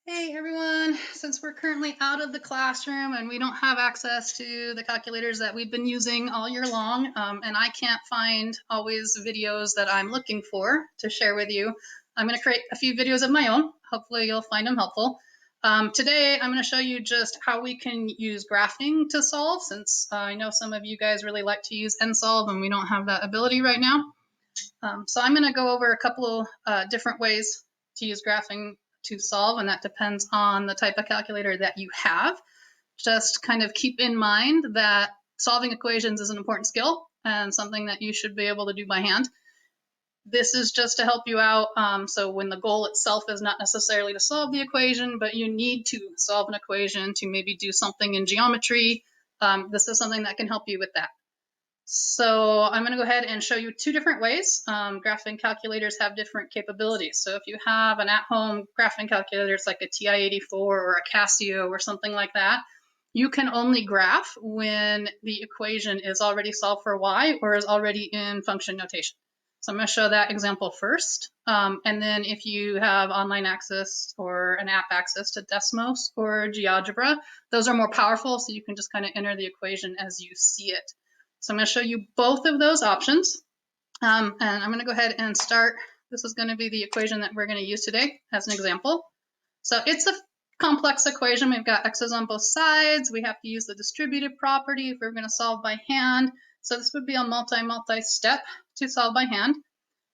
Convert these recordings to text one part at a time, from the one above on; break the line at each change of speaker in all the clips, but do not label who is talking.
Hey everyone, since we're currently out of the classroom and we don't have access to the calculators that we've been using all year long, and I can't find always videos that I'm looking for to share with you, I'm going to create a few videos of my own. Hopefully you'll find them helpful. Today I'm going to show you just how we can use graphing to solve, since I know some of you guys really like to use NSolve and we don't have that ability right now. So I'm going to go over a couple of different ways to use graphing to solve, and that depends on the type of calculator that you have. Just kind of keep in mind that solving equations is an important skill and something that you should be able to do by hand. This is just to help you out, so when the goal itself is not necessarily to solve the equation, but you need to solve an equation to maybe do something in geometry, this is something that can help you with that. So I'm going to go ahead and show you two different ways. Graphing calculators have different capabilities. So if you have an at-home graphing calculator, it's like a TI-84 or a Casio or something like that, you can only graph when the equation is already solved for y or is already in function notation. So I'm going to show that example first. And then if you have online access or an app access to Desmos or GeoGebra, those are more powerful, so you can just kind of enter the equation as you see it. So I'm going to show you both of those options, and I'm going to go ahead and start. This is going to be the equation that we're going to use today as an example. So it's a complex equation. We've got x's on both sides. We have to use the distributive property if we're going to solve by hand. So this would be a multi-step to solve by hand.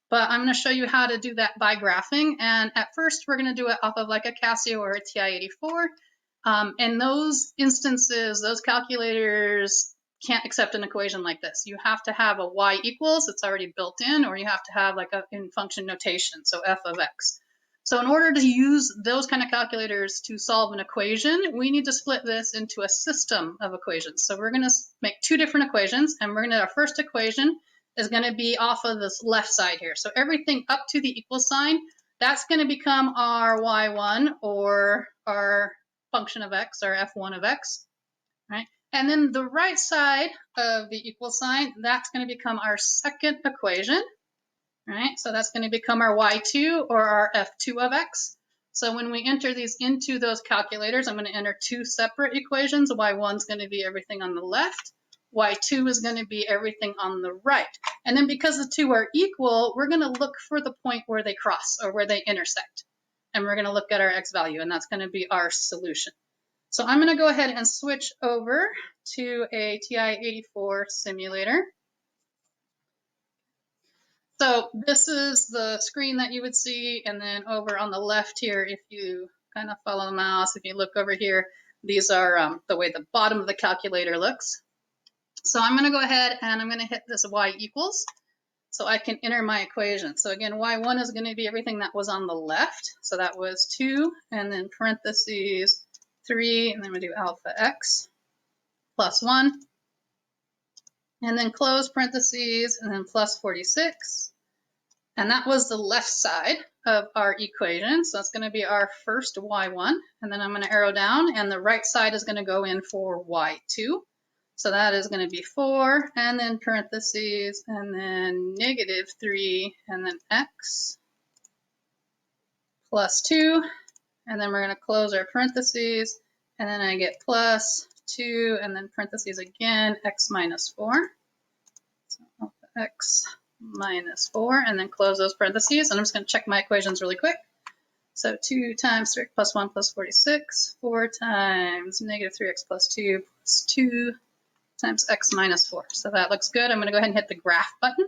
But I'm going to show you how to do that by graphing. And at first, we're going to do it off of like a Casio or a TI-84. In those instances, those calculators can't accept an equation like this. You have to have a y equals, it's already built in, or you have to have like a in function notation, so f of x. So in order to use those kind of calculators to solve an equation, we need to split this into a system of equations. So we're going to make two different equations, and we're going to, our first equation is going to be off of this left side here. So everything up to the equal sign, that's going to become our y1 or our function of x, or f1 of x, right? And then the right side of the equal sign, that's going to become our second equation, right? So that's going to become our y2 or our f2 of x. So when we enter these into those calculators, I'm going to enter two separate equations. y1 is going to be everything on the left. y2 is going to be everything on the right. And then because the two are equal, we're going to look for the point where they cross or where they intersect. And we're going to look at our x value, and that's going to be our solution. So I'm going to go ahead and switch over to a TI-84 simulator. So this is the screen that you would see, and then over on the left here, if you kind of follow the mouse, if you look over here, these are the way the bottom of the calculator looks. So I'm going to go ahead and I'm going to hit this y equals, so I can enter my equation. So again, y1 is going to be everything that was on the left. So that was 2, and then parentheses 3, and then we do alpha x plus 1, and then close parentheses, and then plus 46. And that was the left side of our equation. So that's going to be our first y1. And then I'm going to arrow down, and the right side is going to go in for y2. So that is going to be 4, and then parentheses, and then negative 3, and then x plus 2. And then we're going to close our parentheses, and then I get plus 2, and then parentheses again, x minus 4. So alpha x minus 4, and then close those parentheses. And I'm just going to check my equations really quick. So 2 times 3x plus 1 plus 46, 4 times negative 3x plus 2 plus 2 times x minus 4. So that looks good. I'm going to go ahead and hit the graph button.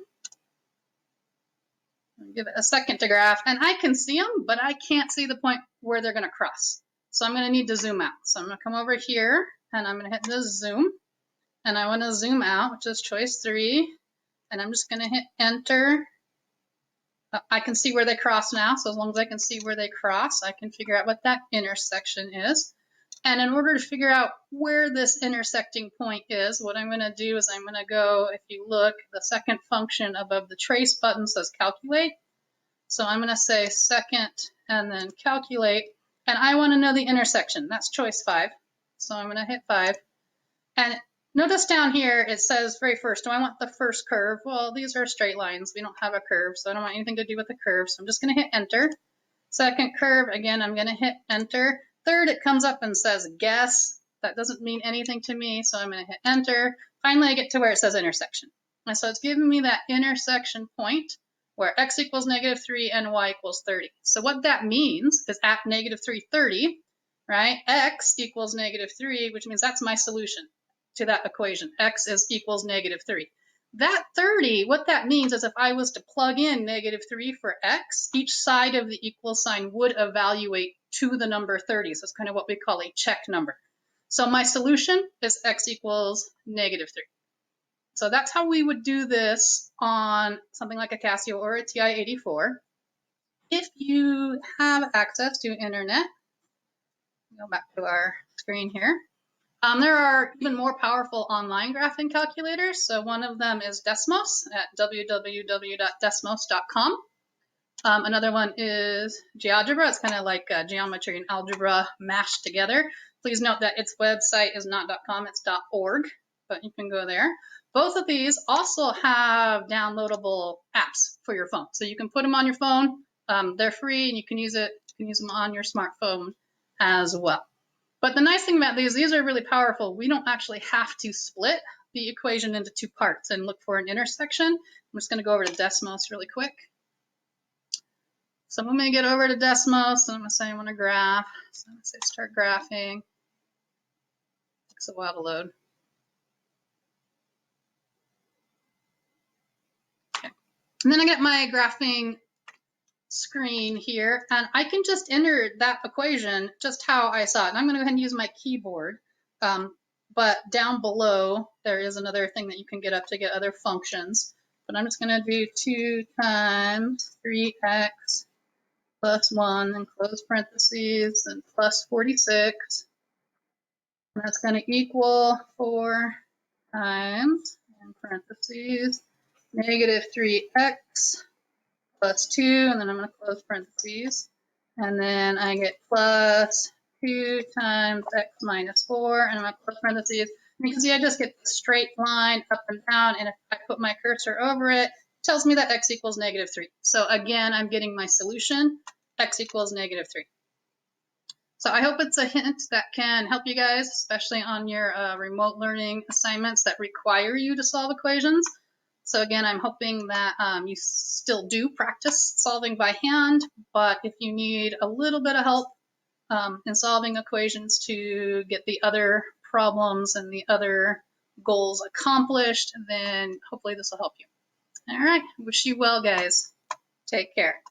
Give it a second to graph, and I can see them, but I can't see the point where they're going to cross. So I'm going to need to zoom out. So I'm going to come over here, and I'm going to hit the zoom, and I want to zoom out, which is choice 3, and I'm just going to hit enter. I can see where they cross now, so as long as I can see where they cross, I can figure out what that intersection is. And in order to figure out where this intersecting point is, what I'm going to do is I'm going to go, if you look, the second function above the trace button says calculate. So I'm going to say second and then calculate. And I want to know the intersection. That's choice 5. So I'm going to hit 5. And notice down here it says very first, do I want the first curve? Well, these are straight lines. We don't have a curve, so I don't want anything to do with the curve. So I'm just going to hit enter. Second curve, again, I'm going to hit enter. Third, it comes up and says guess. That doesn't mean anything to me, so I'm going to hit enter. Finally, I get to where it says intersection. And so it's giving me that intersection point where x equals -3 and y equals 30. So what that means is at -3, 30, right? X equals -3, which means that's my solution to that equation. X equals -3. That 30, what that means is if I was to plug in -3 for x, each side of the equal sign would evaluate to the number 30. So it's kind of what we call a check number. So my solution is x equals -3. So that's how we would do this on something like a Casio or a TI-84. If you have access to internet, go back to our screen here. There are even more powerful online graphing calculators. So one of them is Desmos at www.desmos.com. Another one is GeoGebra. It's kind of like geometry and algebra mashed together. Please note that its website is not .com, it's .org, but you can go there. Both of these also have downloadable apps for your phone. So you can put them on your phone. They're free and you can use them on your smartphone as well. But the nice thing about these are really powerful. We don't actually have to split the equation into two parts and look for an intersection. I'm just going to go over to Desmos really quick. So I'm going to get over to Desmos and I'm going to say I want to graph. So I'm going to say start graphing. It takes a while to load. Okay. And then I get my graphing screen here, and I can just enter that equation just how I saw it. And I'm going to go ahead and use my keyboard, but down below there is another thing that you can get up to get other functions. But I'm just going to do 2 times 3x plus 1 and close parentheses and plus 46. And that's going to equal 4 times in parentheses -3x plus 2, and then I'm going to close parentheses, and then I get plus 2 times x minus 4, and I'm going to close parentheses. And you can see I just get the straight line up and down, and if I put my cursor over it, it tells me that x equals -3. So again, I'm getting my solution, x equals -3. So I hope it's a hint that can help you guys, especially on your remote learning assignments that require you to solve equations. So again, I'm hoping that you still do practice solving by hand, but if you need a little bit of help in solving equations to get the other problems and the other goals accomplished, then hopefully this will help you. All right, wish you well, guys. Take care.